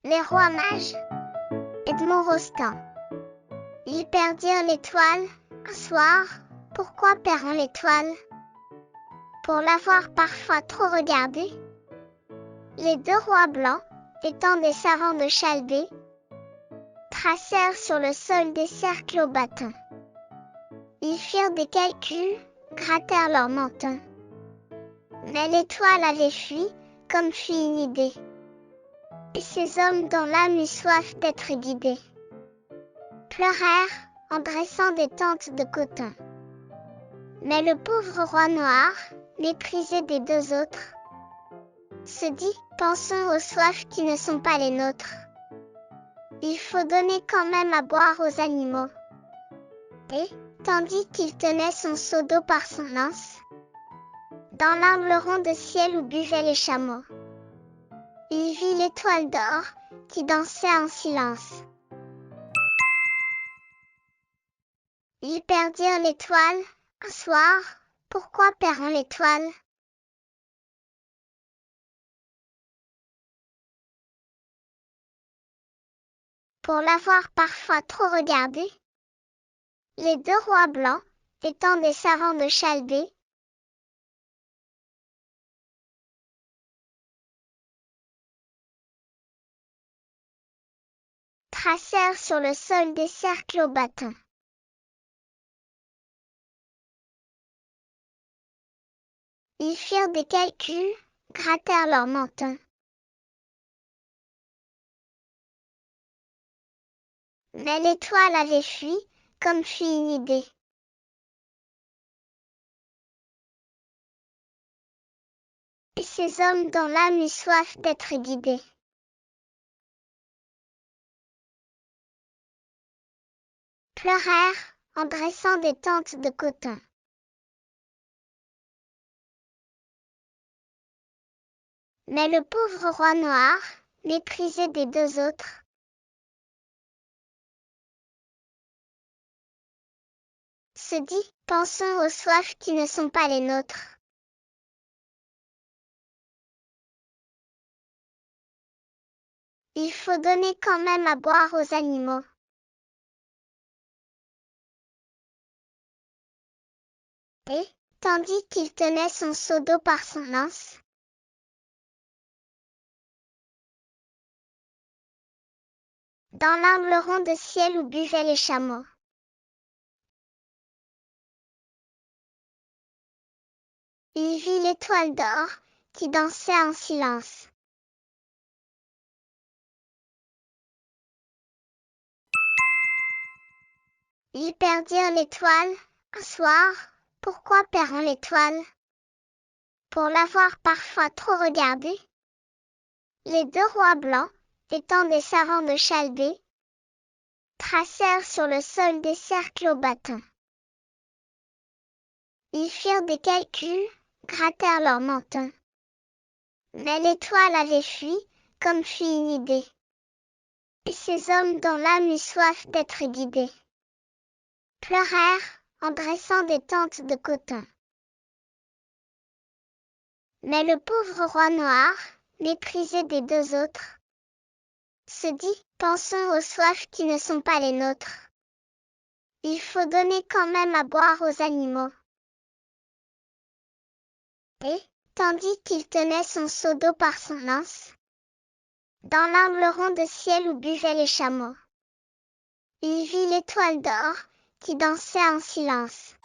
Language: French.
Les rois mages. Edmond Rostand. Ils perdirent l'étoile, un soir. Pourquoi perd-on l'étoile? Pour l'avoir parfois trop regardée. Les deux rois blancs, étant des savants de Chalbée, tracèrent sur le sol des cercles au bâton. Ils firent des calculs, grattèrent leur menton. Mais l'étoile avait fui, comme fuit une idée. Et ces hommes dont l'âme eut soif d'être guidée pleurèrent en dressant des tentes de coton. Mais le pauvre roi noir, méprisé des deux autres, se dit, pensons aux soifs qui ne sont pas les nôtres. Il faut donner quand même à boire aux animaux. Et, tandis qu'il tenait son seau d'eau par son anse, dans l'humble rond de ciel où buvaient les chameaux, il vit l'étoile d'or qui dansait en silence. Ils perdirent l'étoile, un soir. Pourquoi perd-on l'étoile? Pour l'avoir parfois trop regardée. Les deux rois blancs, étant des savants de Chalbée, tracèrent sur le sol des cercles au bâton. Ils firent des calculs, grattèrent leur menton. Mais l'étoile avait fui, comme fuit une idée. Et ces hommes dont l'âme eut soif d'être guidée pleurèrent en dressant des tentes de coton. Mais le pauvre roi noir, méprisé des deux autres, se dit, pensons aux soifs qui ne sont pas les nôtres. Il faut donner quand même à boire aux animaux. Et, tandis qu'il tenait son seau d'eau par son anse, dans l'humble rond de ciel où buvaient les chameaux, il vit l'étoile d'or qui dansait en silence. Ils perdirent l'étoile, un soir. Pourquoi perd-on l'étoile? Pour l'avoir parfois trop regardée. Les deux rois blancs, étant des savants de Chalbée, tracèrent sur le sol des cercles au bâton. Ils firent des calculs, grattèrent leur menton. Mais l'étoile avait fui, comme fuit une idée. Et ces hommes dont l'âme eut soif d'être guidée pleurèrent en dressant des tentes de coton. Mais le pauvre roi noir, méprisé des deux autres, se dit, pensons aux soifs qui ne sont pas les nôtres. Il faut donner quand même à boire aux animaux. Et, tandis qu'il tenait son seau d'eau par son anse, dans l'humble rond de ciel où buvaient les chameaux, il vit l'étoile d'or qui dansait en silence.